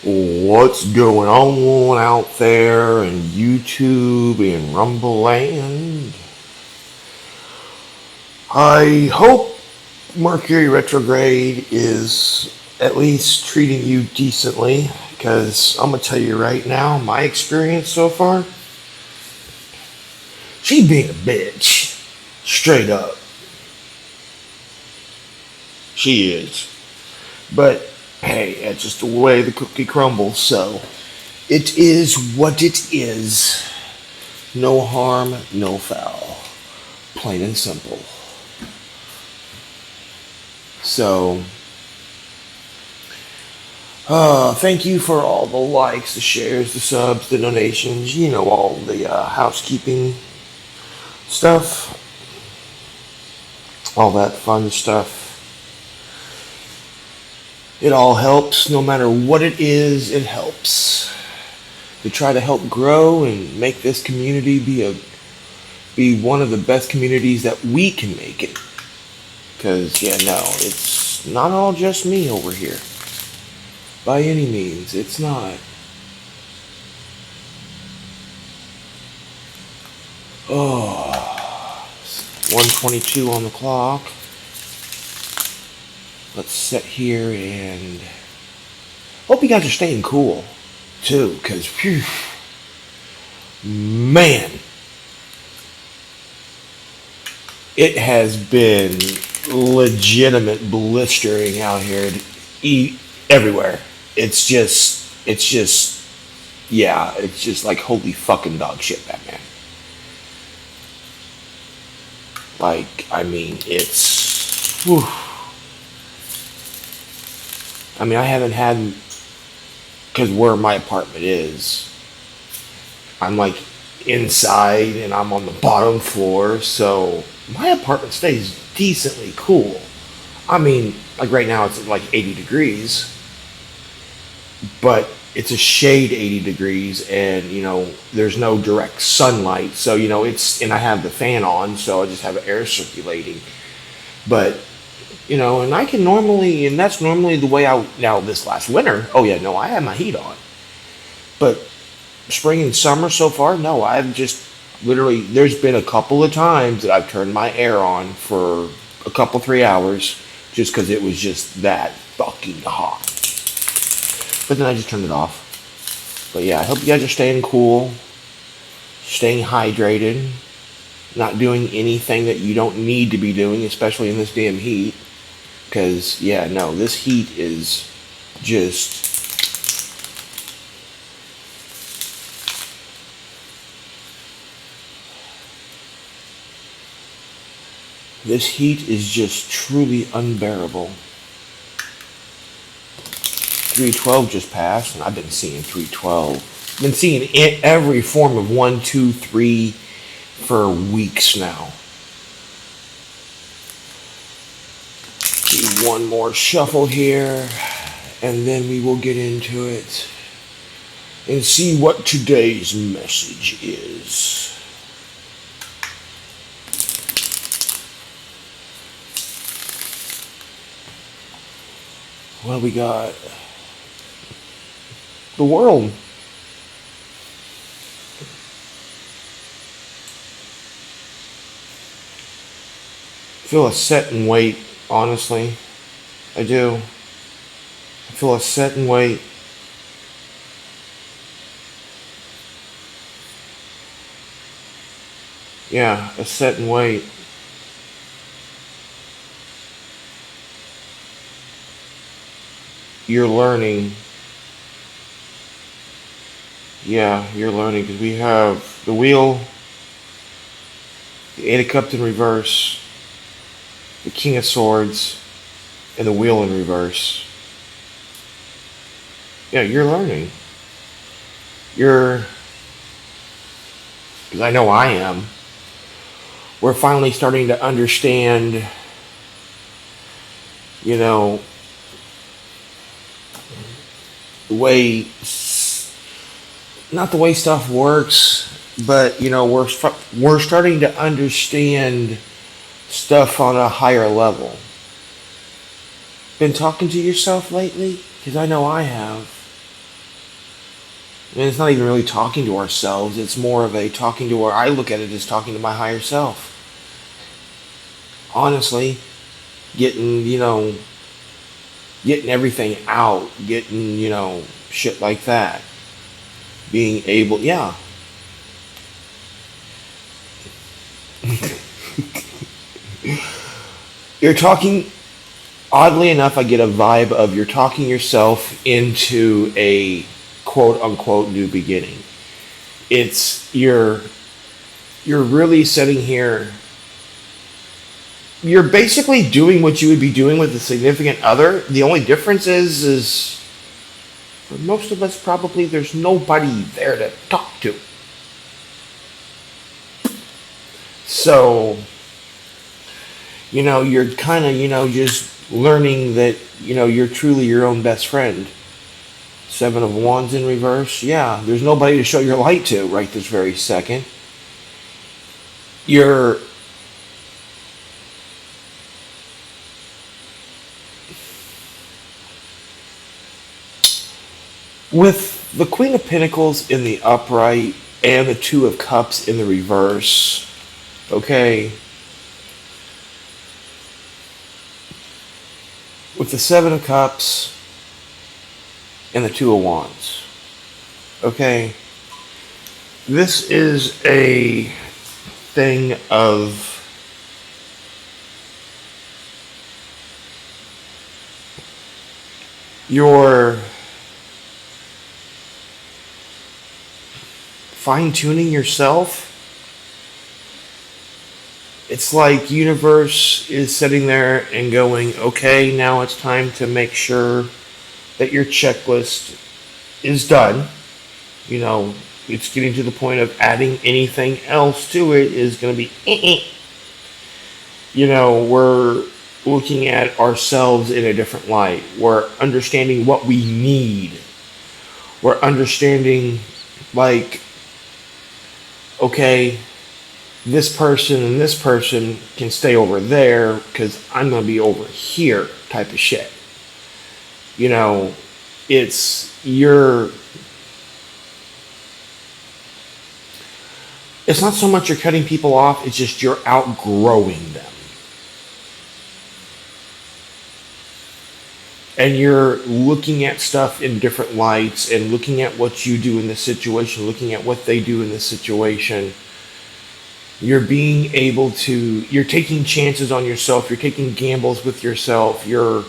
What's going on out there in YouTube and Rumble Land? I hope Mercury retrograde is at least treating you decently, because I'm gonna tell you right now, my experience so far, she being a bitch, straight up, she is. But hey, that's just the way the cookie crumbles. So it is what it is. No harm, no foul. Plain and simple. So, thank you for all the likes, the shares, the subs, the donations, all the housekeeping stuff, all that fun stuff. It all helps, no matter what it is, it helps. To try to help grow and make this community be one of the best communities that we can make it. Because, it's not all just me over here. By any means, it's not. Oh, 1:22 on the clock. Let's sit here and hope you guys are staying cool, too, because, man, it has been legitimate blistering out here everywhere. It's just like holy fucking dog shit, Batman. Like, I mean, it's, whew. I mean, I haven't had, because where my apartment is, I'm like inside and I'm on the bottom floor, so my apartment stays decently cool. I mean, like right now it's like 80 degrees, but it's a shade 80 degrees, and there's no direct sunlight, so and I have the fan on, so I just have air circulating. But and I can normally, and that's normally the way now this last winter, oh yeah, no, I had my heat on. But spring and summer so far, no, I've just literally, there's been a couple of times that I've turned my air on for a couple, 3 hours, just because it was just that fucking hot. But then I just turned it off. But yeah, I hope you guys are staying cool, staying hydrated, not doing anything that you don't need to be doing, especially in this damn heat. Because, this heat is just, this heat is just truly unbearable. 312 just passed, and I've been seeing 312. Been seeing every form of 1, 2, 3 for weeks now. Do one more shuffle here, and then we will get into it and see what today's message is. Well, we got the world. I feel a set and wait, honestly. I do. I feel a set and wait. Yeah, a set and wait. You're learning. Yeah, you're learning, because we have the wheel, the Eight of Cups in reverse, the King of Swords, and the wheel in reverse. Yeah, you're learning. Because I know I am. We're finally starting to understand, the way, not the way stuff works, but we're starting to understand stuff on a higher level. Been talking to yourself lately? Because I know I have. And it's not even really talking to ourselves. It's more of a talking to our. I look at it as talking to my higher self. Honestly, getting getting everything out, getting shit like that. Being able, yeah. You're talking. Oddly enough, I get a vibe of you're talking yourself into a quote unquote new beginning. It's you're really sitting here, you're basically doing what you would be doing with a significant other. The only difference is for most of us probably there's nobody there to talk to. So, you're kind of, just learning that, you're truly your own best friend. Seven of Wands in reverse. Yeah, there's nobody to show your light to right this very second. You're with the Queen of Pentacles in the upright and the Two of Cups in the reverse. Okay. With the Seven of Cups and the Two of Wands. Okay. This is a thing of your fine tuning yourself. It's like universe is sitting there and going, okay, now it's time to make sure that your checklist is done. It's getting to the point of adding anything else to it is going to be, we're looking at ourselves in a different light. We're understanding what we need. We're understanding, like, okay, this person and this person can stay over there because I'm going to be over here type of shit. It's not so much you're cutting people off, it's just you're outgrowing them. And you're looking at stuff in different lights and looking at what you do in this situation, looking at what they do in this situation. You're you're taking chances on yourself, you're taking gambles with yourself, you're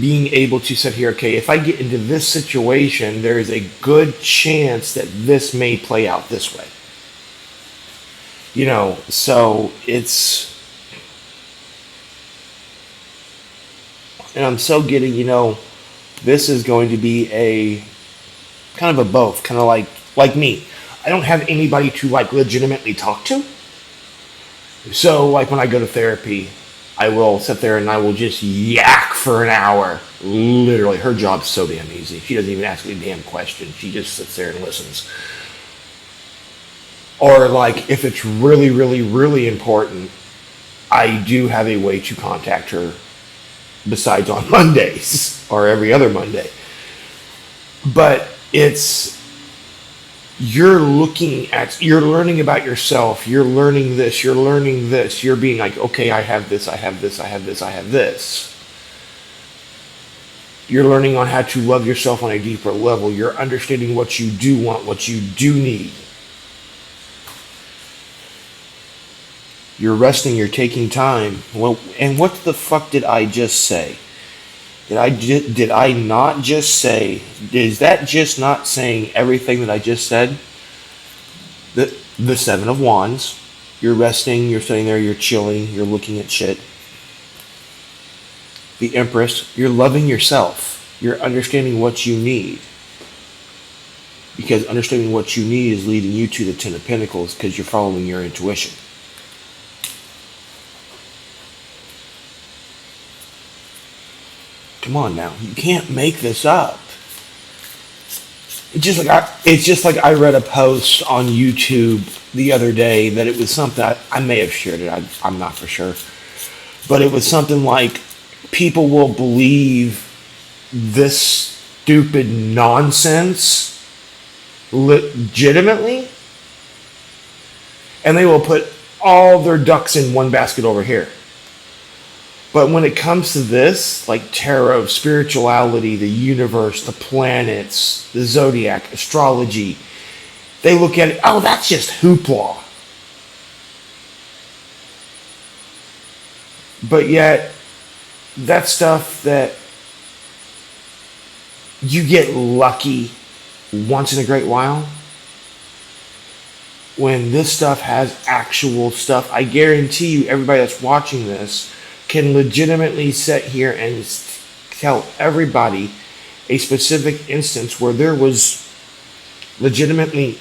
being able to sit here, okay, if I get into this situation, there is a good chance that this may play out this way. So and I'm so getting, this is going to be a kind of a both, kind of like me. I don't have anybody to legitimately talk to. So when I go to therapy, I will sit there and I will just yak for an hour. Literally, her job's so damn easy. She doesn't even ask me a damn question. She just sits there and listens. Or if it's really, really, really important, I do have a way to contact her besides on Mondays or every other Monday. But you're learning about yourself, you're learning this, you're being like, okay, I have this, I have this, I have this, I have this. You're learning on how to love yourself on a deeper level. You're understanding what you do want, what you do need. You're resting, you're taking time. Well, and what the fuck did I just say? Did I not just say, is that just not saying everything that I just said? The Seven of Wands, you're resting, you're sitting there, you're chilling, you're looking at shit. The Empress, you're loving yourself. You're understanding what you need. Because understanding what you need is leading you to the Ten of Pentacles because you're following your intuition. Come on now, you can't make this up. It's just like I read a post on YouTube the other day that it was something I may have shared it. I'm not for sure, but it was something like people will believe this stupid nonsense legitimately, and they will put all their ducks in one basket over here. But when it comes to this, like tarot, spirituality, the universe, the planets, the zodiac, astrology, they look at it, oh, that's just hoopla. But yet, that's stuff that you get lucky once in a great while. When this stuff has actual stuff, I guarantee you, everybody that's watching this can legitimately sit here and tell everybody a specific instance where there was legitimately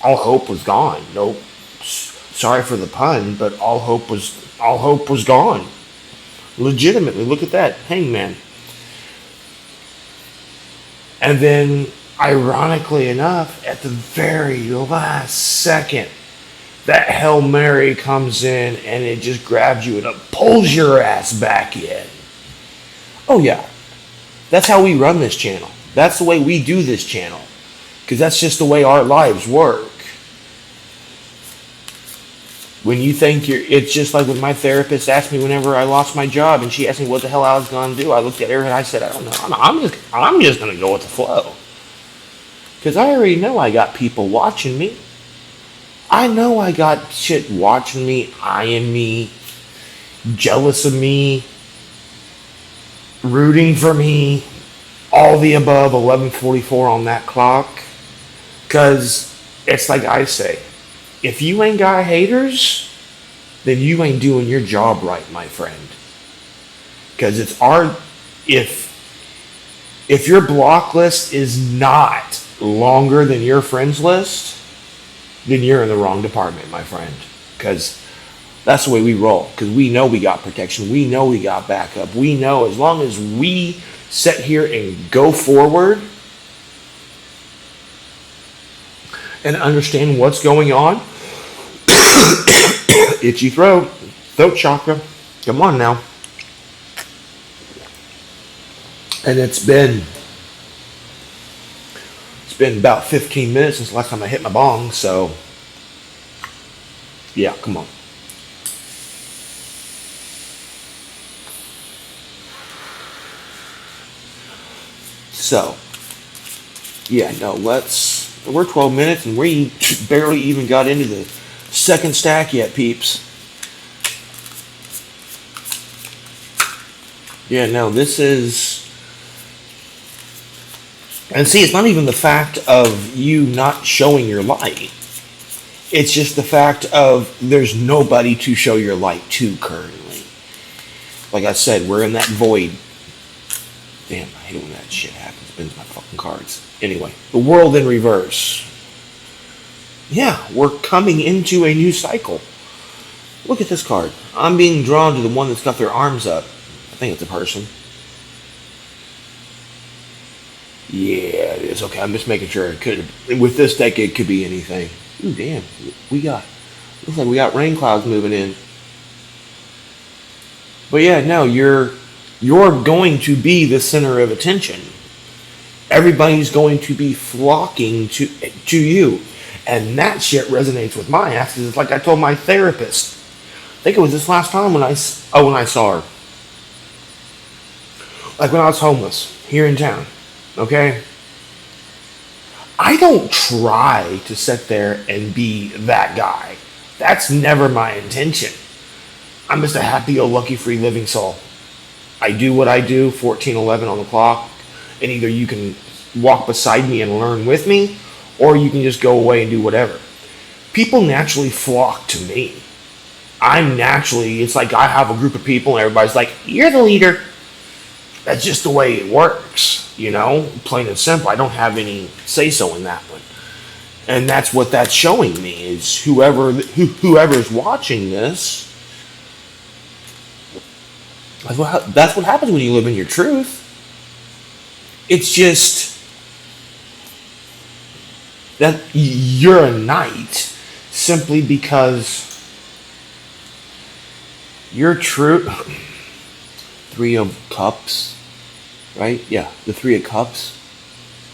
all hope was gone. No, sorry for the pun, but all hope was gone. Legitimately, look at that, Hangman. And then, ironically enough, at the very last second, that Hail Mary comes in and it just grabs you and it pulls your ass back in. Oh, yeah. That's how we run this channel. That's the way we do this channel. Because that's just the way our lives work. When you think it's just like when my therapist asked me whenever I lost my job and she asked me what the hell I was going to do. I looked at her and I said, I don't know. I'm just going to go with the flow. Because I already know I got people watching me. I know I got shit watching me, eyeing me, jealous of me, rooting for me, all the above, 11:44 on that clock. Because it's like I say, if you ain't got haters, then you ain't doing your job right, my friend. Because if your block list is not longer than your friends list, then you're in the wrong department, my friend. Because that's the way we roll. Because we know we got protection. We know we got backup. We know as long as we sit here and go forward and understand what's going on, itchy throat chakra, come on now. And it's been about 15 minutes since the last time I hit my bong, so yeah, come on. So yeah, no, we're 12 minutes and we barely even got into the second stack yet, peeps. Yeah, no, this is... And see, it's not even the fact of you not showing your light. It's just the fact of there's nobody to show your light to currently. Like I said, we're in that void. Damn, I hate it when that shit happens. Spins my fucking cards. Anyway, the world in reverse. Yeah, we're coming into a new cycle. Look at this card. I'm being drawn to the one that's got their arms up. I think it's a person. Yeah, it is. Okay, I'm just making sure. It could, with this deck, it could be anything. Ooh, damn. Looks like we got rain clouds moving in. But yeah, no, you're going to be the center of attention. Everybody's going to be flocking to you. And that shit resonates with my ass, because it's like I told my therapist. I think it was this last time when I saw her. Like when I was homeless here in town. Okay? I don't try to sit there and be that guy. That's never my intention. I'm just a happy-go-lucky free-living soul. I do what I do, 14:11 on the clock, and either you can walk beside me and learn with me, or you can just go away and do whatever. People naturally flock to me. It's like I have a group of people and everybody's like, you're the leader. That's just the way it works, plain and simple. I don't have any say-so in that one. And that's what that's showing me, is whoever's watching this, that's what happens when you live in your truth. It's just that you're a knight simply because you're true. Three of Cups, right? Yeah, the Three of Cups.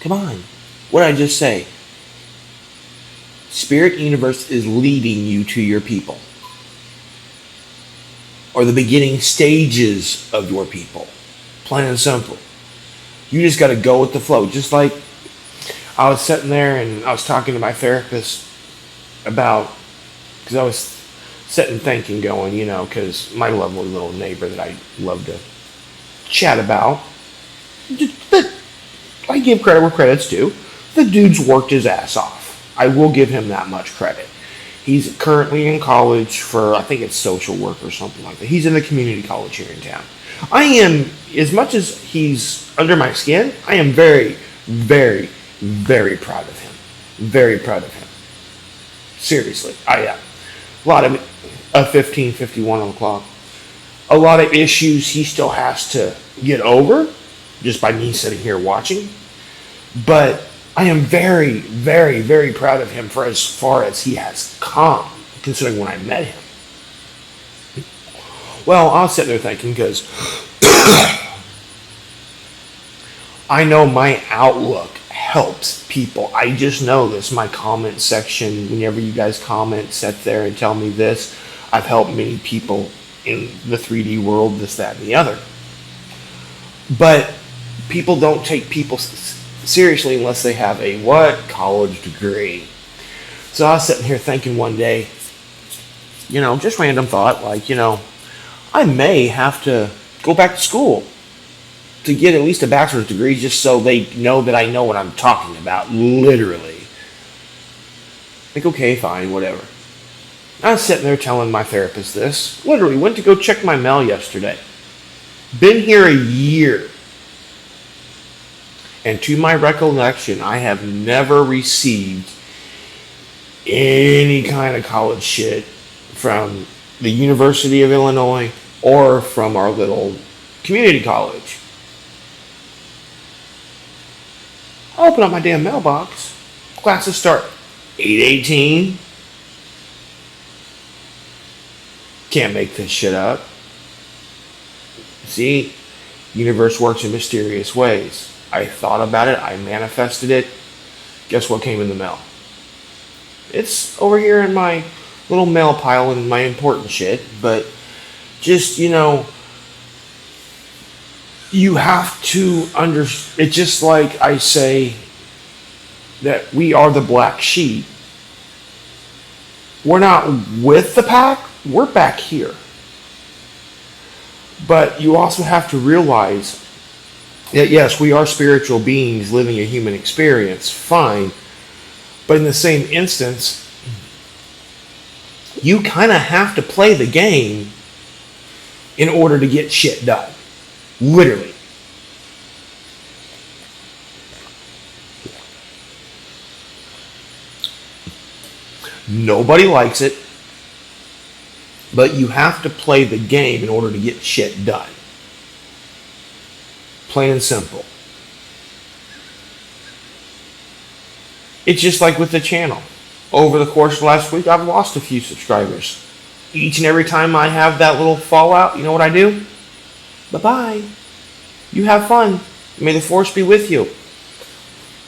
Come on. What did I just say? Spirit universe is leading you to your people, or the beginning stages of your people. Plain and simple. You just got to go with the flow. Just like I was sitting there and I was talking to my therapist about, because I was sitting thinking, going, because my lovely little neighbor that I love to chat about, that I give credit where credit's due. The dude's worked his ass off. I will give him that much credit. He's currently in college for, I think it's social work or something like that. He's in the community college here in town. I am, as much as he's under my skin, I am very, very, very proud of him. Very proud of him. Seriously, I am. A lot of 15:51 on the clock. A lot of issues he still has to get over, just by me sitting here watching. But I am very, very, very proud of him for as far as he has come, considering when I met him. Well, I was sitting there thinking, because I know my outlook helps people. I just know this. My comment section, whenever you guys comment, sit there and tell me this. I've helped many people in the 3D world, this, that, and the other. But people don't take people seriously unless they have a what? College degree. So I was sitting here thinking one day, just random thought, like, I may have to go back to school to get at least a bachelor's degree, just so they know that I know what I'm talking about, literally. Like, okay, fine, whatever. I was sitting there telling my therapist this. Literally, went to go check my mail yesterday. Been here a year. And to my recollection, I have never received any kind of college shit from the University of Illinois or from our little community college. I open up my damn mailbox. Classes start 8:18. Can't make this shit up. See, universe works in mysterious ways. I thought about it. I manifested it. Guess what came in the mail? It's over here in my little mail pile and my important shit. But just, you have to understand. It's just like I say that we are the black sheep. We're not with the pack. We're back here. But you also have to realize that, yes, we are spiritual beings living a human experience. Fine. But in the same instance, you kind of have to play the game in order to get shit done. Literally. Nobody likes it. But you have to play the game in order to get shit done. Plain and simple. It's just like with the channel. Over the course of last week, I've lost a few subscribers. Each and every time I have that little fallout, you know what I do? Bye-bye. You have fun. May the force be with you.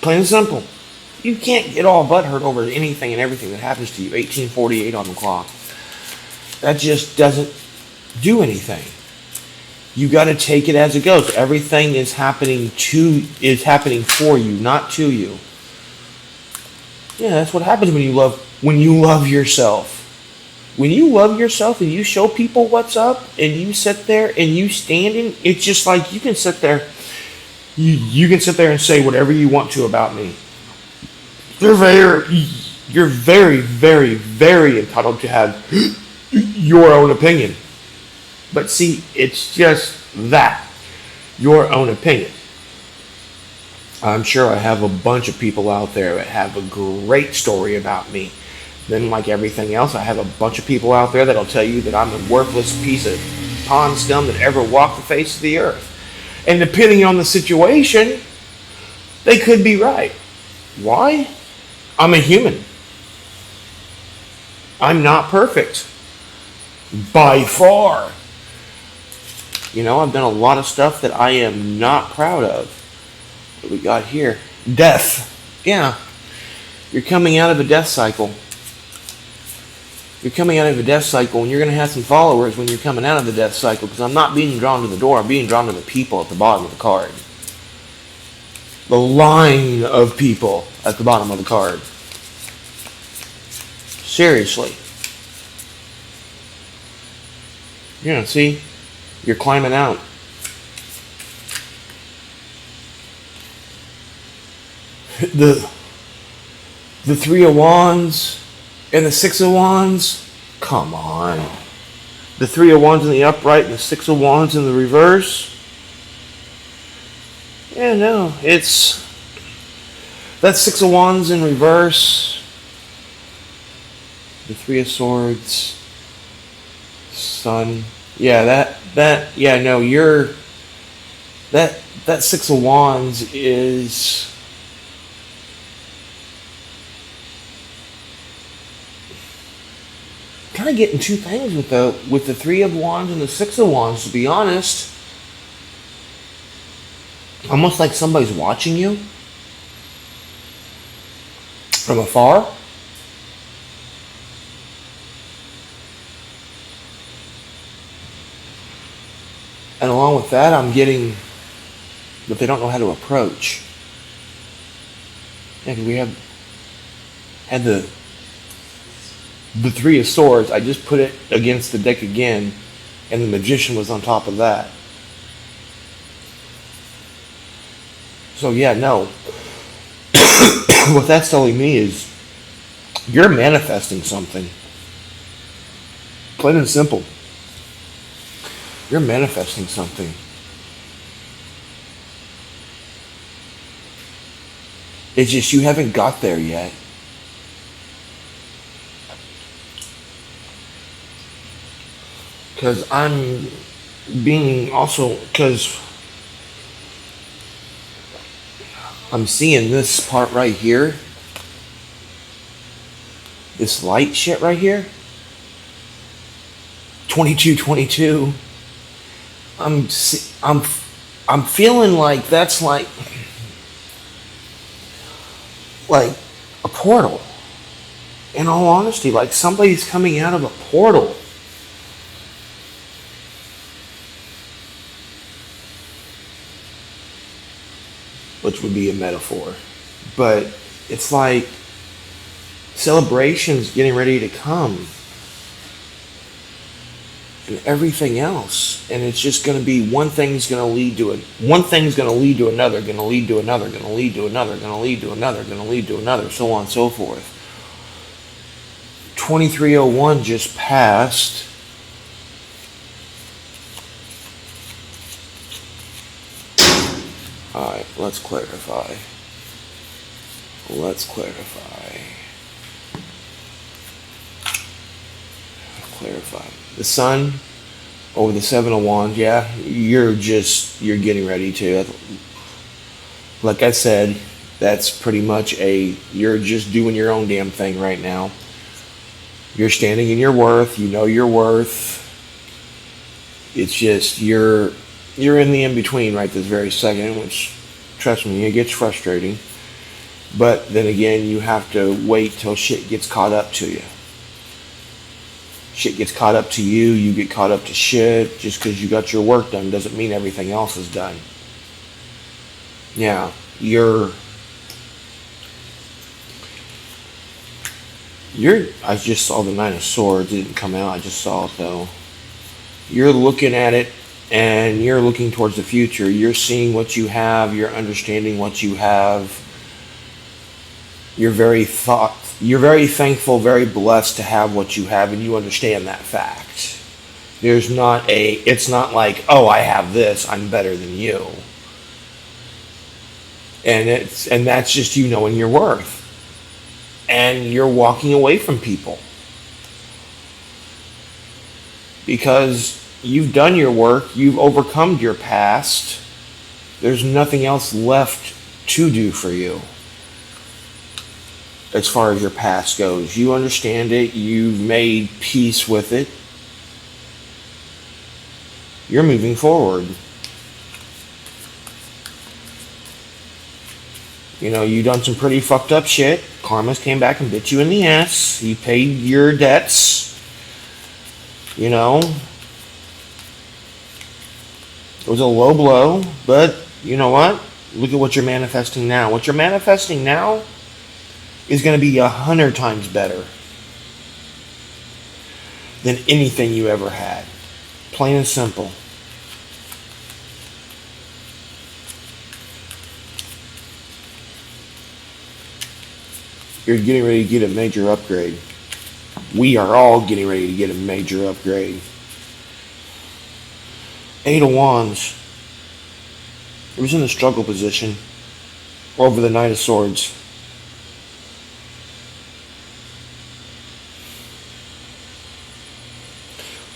Plain and simple. You can't get all butthurt over anything and everything that happens to you. 18:48 on the clock. That just doesn't do anything. You got to take it as it goes. Everything is happening for you, not to you. Yeah, that's what happens when you love yourself. When you love yourself and you show people what's up, and you sit there and you stand in, it's just like you can sit there. You can sit there and say whatever you want to about me. You're very, very, very entitled to have your own opinion. But see, it's just that. Your own opinion. I'm sure I have a bunch of people out there that have a great story about me. Then, like everything else, I have a bunch of people out there that'll tell you that I'm a worthless piece of pond scum that ever walked the face of the earth. And depending on the situation, they could be right. Why? I'm a human. I'm not perfect. By far. I've done a lot of stuff that I am not proud of. What we got here? Death. Yeah. You're coming out of a death cycle. You're coming out of a death cycle, and you're going to have some followers when you're coming out of the death cycle, because I'm not being drawn to the door. I'm being drawn to the people at the bottom of the card. The line of people at the bottom of the card. Seriously. Yeah, see? You're climbing out. The Three of Wands and the Six of Wands. Come on. The Three of Wands in the upright and the Six of Wands in the reverse. Yeah, no, it's that Six of Wands in reverse. The Three of Swords. Sun. Yeah, yeah, no, that Six of Wands is kind of getting two things with the Three of Wands and the Six of Wands, to be honest. Almost like somebody's watching you from afar. And along with that, I'm getting that they don't know how to approach. And we had the Three of Swords. I just put it against the deck again, and the Magician was on top of that. So yeah, no. What that's telling me is you're manifesting something. Plain and simple. You're manifesting something. It's just you haven't got there yet. Because I'm being also, because I'm seeing this part right here. This light shit right here. 2222. I'm feeling like that's like a portal. In all honesty, like somebody's coming out of a portal. Which would be a metaphor. But it's like celebrations getting ready to come. And everything else, and it's just going to be one thing's going to lead to it. One thing's going to lead to another, going to lead to another, going to lead to another, going to lead to another, going to lead to another, so on and so forth. 2301 just passed. All right, let's clarify. Let's clarify. The Sun over the Seven of Wands, yeah, you're getting ready to. Like I said, that's pretty much you're just doing your own damn thing right now. You're standing in your worth, you know your worth. It's just, you're in the in-between right this very second, which, trust me, it gets frustrating. But then again, you have to wait till shit gets caught up to you. Shit gets caught up to you, you get caught up to shit. Just because you got your work done doesn't mean everything else is done. Yeah, I just saw the Nine of Swords. It didn't come out, I just saw it though. You're looking at it and you're looking towards the future. You're seeing what you have, you're understanding what you have. You're very thankful, very blessed to have what you have, and you understand that fact. It's not like, oh, I have this, I'm better than you. And that's just you knowing your worth. And you're walking away from people. Because you've done your work, you've overcome your past. There's nothing else left to do for you. As far as your past goes, you understand it, you've made peace with it, you're moving forward. You know, you done some pretty fucked up shit. Karma's came back and bit you in the ass. You paid your debts. You know, it was a low blow, but you know what? Look at what you're manifesting now. What you're manifesting now is going to be 100 times better than anything you ever had. Plain and simple. You're getting ready to get a major upgrade. We are all getting ready to get a major upgrade. Eight of Wands. It was in the struggle position over the Knight of Swords.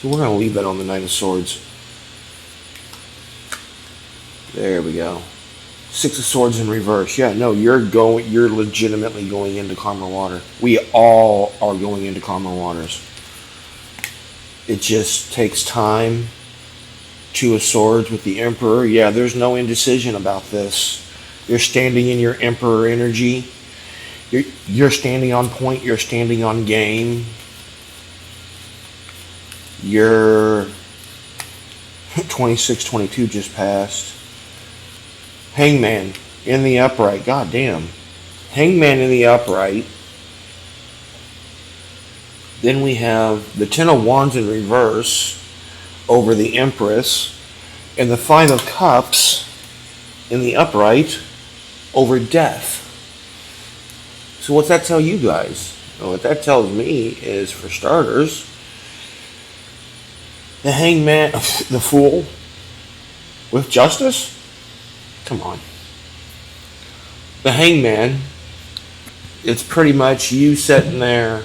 So we're going to leave that on the Knight of Swords. There we go. Six of Swords in reverse. Yeah, no, you're legitimately going into calmer water. We all are going into calmer waters. It just takes time. Two of Swords with the Emperor. Yeah, there's no indecision about this. You're standing in your Emperor energy. You're standing on point. You're standing on game. You're 26, 22 just passed. Hangman in the upright. God damn. Hangman in the upright. Then we have the Ten of Wands in reverse over the Empress, and the Five of Cups in the upright over Death. So what's that tell you guys? Well, what that tells me is, for starters, the Hangman, the Fool with Justice? Come on. The Hangman, it's pretty much you sitting there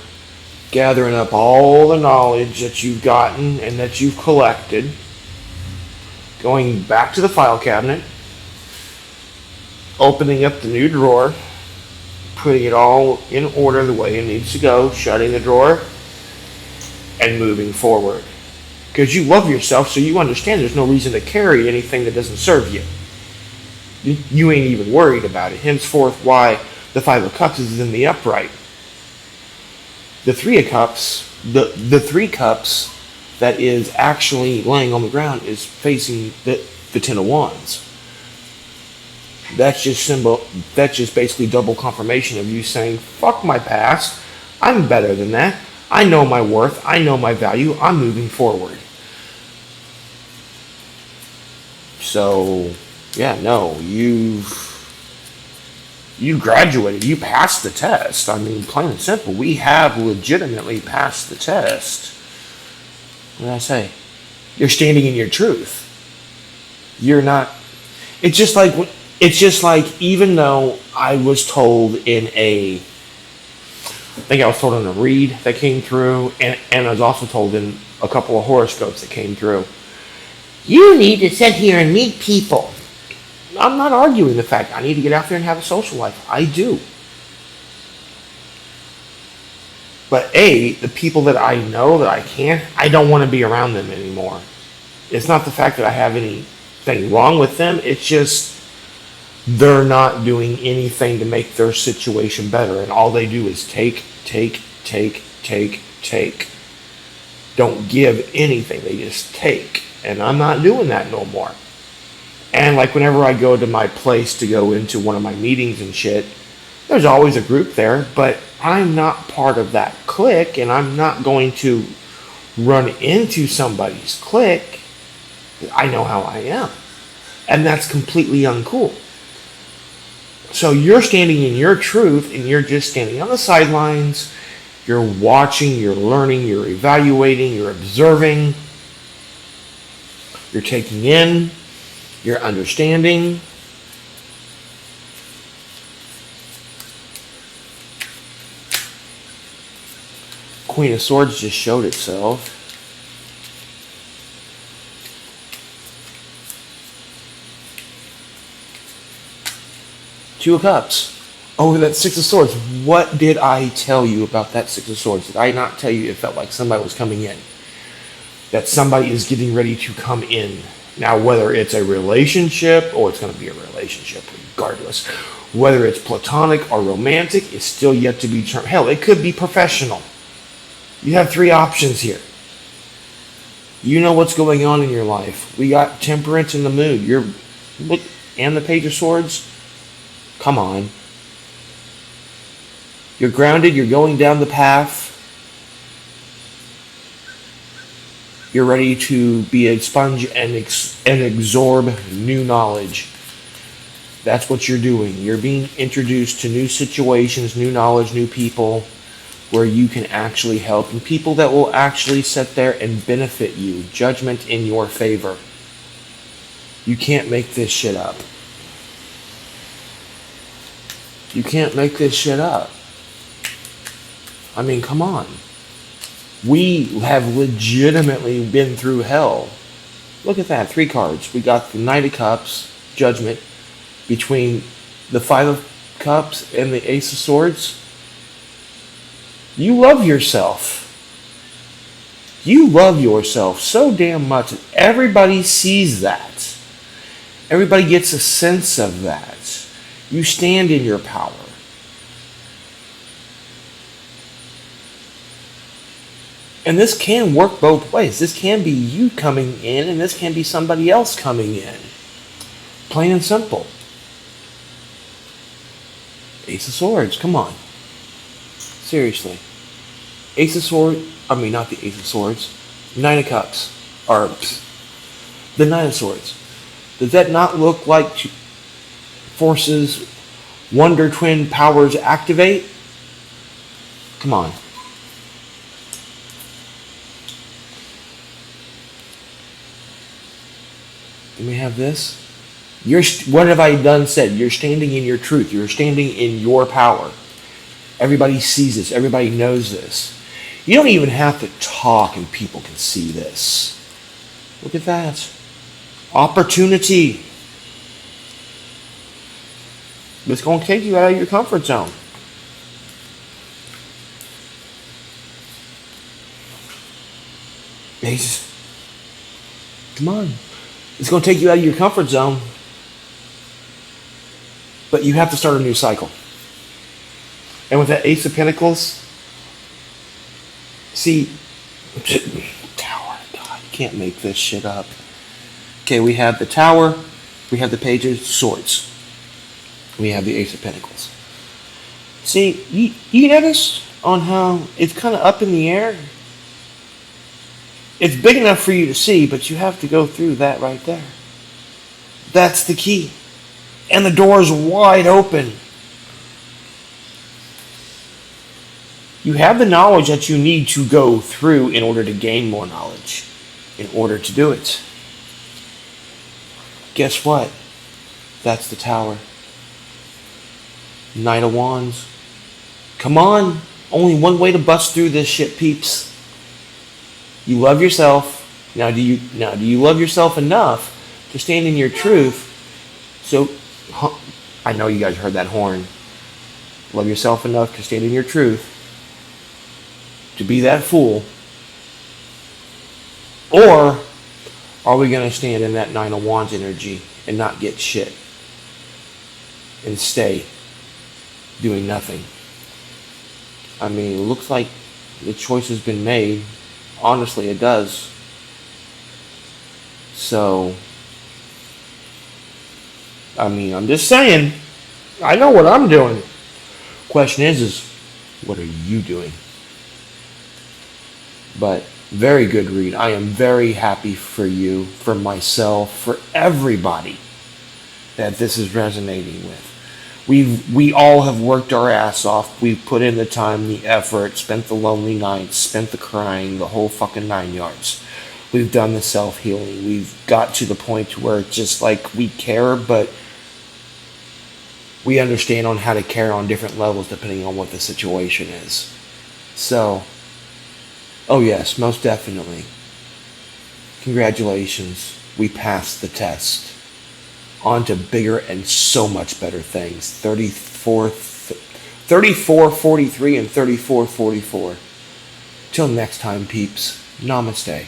gathering up all the knowledge that you've gotten and that you've collected, going back to the file cabinet, opening up the new drawer, putting it all in order the way it needs to go, shutting the drawer, and moving forward. Because you love yourself, so you understand there's no reason to carry anything that doesn't serve you. You ain't even worried about it. Henceforth, why the Five of Cups is in the upright. The Three of Cups, the Three Cups that is actually laying on the ground is facing the Ten of Wands. That's just basically double confirmation of you saying, fuck my past, I'm better than that, I know my worth, I know my value, I'm moving forward. So, yeah, no, you graduated, you passed the test. I mean, plain and simple, we have legitimately passed the test. What did I say? You're standing in your truth. You're not, it's just like even though I was told I think I was told in a read that came through, and I was also told in a couple of horoscopes that came through, you need to sit here and meet people. I'm not arguing the fact I need to get out there and have a social life. I do. But the people that I know that I can't, I don't want to be around them anymore. It's not the fact that I have anything wrong with them. It's just they're not doing anything to make their situation better. And all they do is take. Don't give anything. They just take. And I'm not doing that no more. And like whenever I go to my place to go into one of my meetings and shit, there's always a group there, but I'm not part of that clique, and I'm not going to run into somebody's clique. I know how I am. And that's completely uncool. So you're standing in your truth, and you're just standing on the sidelines. You're watching, you're learning, you're evaluating, you're observing. You're taking in, you're understanding. Queen of Swords just showed itself. Two of Cups. Oh, that Six of Swords. What did I tell you about that Six of Swords? Did I not tell you it felt like somebody was coming in? That somebody is getting ready to come in. Now, whether it's a relationship, or it's going to be a relationship regardless, whether it's platonic or romantic, is still yet to be determined. Hell, it could be professional. You have three options here. You know what's going on in your life. We got temperance in the mood. And the Page of Swords. Come on. You're grounded. You're going down the path. You're ready to be a sponge and absorb new knowledge. That's what you're doing. You're being introduced to new situations, new knowledge, new people, where you can actually help, and people that will actually sit there and benefit you. Judgment in your favor. You can't make this shit up. You can't make this shit up. I mean, come on. We have legitimately been through hell. Look at that, 3 cards. We got the Knight of Cups, Judgment, between the 5 of Cups and the Ace of Swords. You love yourself. You love yourself so damn much that everybody sees that. Everybody gets a sense of that. You stand in your power. And this can work both ways. This can be you coming in, and this can be somebody else coming in. Plain and simple. Ace of Swords, come on. Seriously. Ace of Swords, not the Ace of Swords. Nine of Cups. Or, the Nine of Swords. Does that not look like forces, Wonder Twin powers activate? Come on. And we have this. What have I done said? You're standing in your truth. You're standing in your power. Everybody sees this. Everybody knows this. You don't even have to talk and people can see this. Look at that. Opportunity. It's going to take you out of your comfort zone. Come on. It's going to take you out of your comfort zone. But you have to start a new cycle. And with that Ace of Pentacles, see, Tower, God, you can't make this shit up. Okay, we have the Tower, we have the Page of Swords, we have the Ace of Pentacles. See, you notice on how it's kind of up in the air? It's big enough for you to see, but you have to go through that right there. That's the key. And the door is wide open. You have the knowledge that you need to go through in order to gain more knowledge, in order to do it. Guess what? That's the Tower. Knight of Wands. Come on. Only one way to bust through this shit, peeps. You love yourself. Now do you love yourself enough to stand in your truth? So, I know you guys heard that horn. Love yourself enough to stand in your truth. To be that fool? Or are we going to stand in that Nine of Wands energy and not get shit? And stay doing nothing? I mean, it looks like the choice has been made. Honestly, it does. So, I'm just saying, I know what I'm doing. Question is what are you doing? But very good read. I am very happy for you, for myself, for everybody that this is resonating with. We all have worked our ass off. We've put in the time, the effort, spent the lonely nights, spent the crying, the whole fucking 9 yards. We've done the self-healing. We've got to the point where it's just like we care, but we understand on how to care on different levels depending on what the situation is. So, oh yes, most definitely. Congratulations. We passed the test. On to bigger and so much better things. 3443 and 3444. Till next time, peeps. Namaste.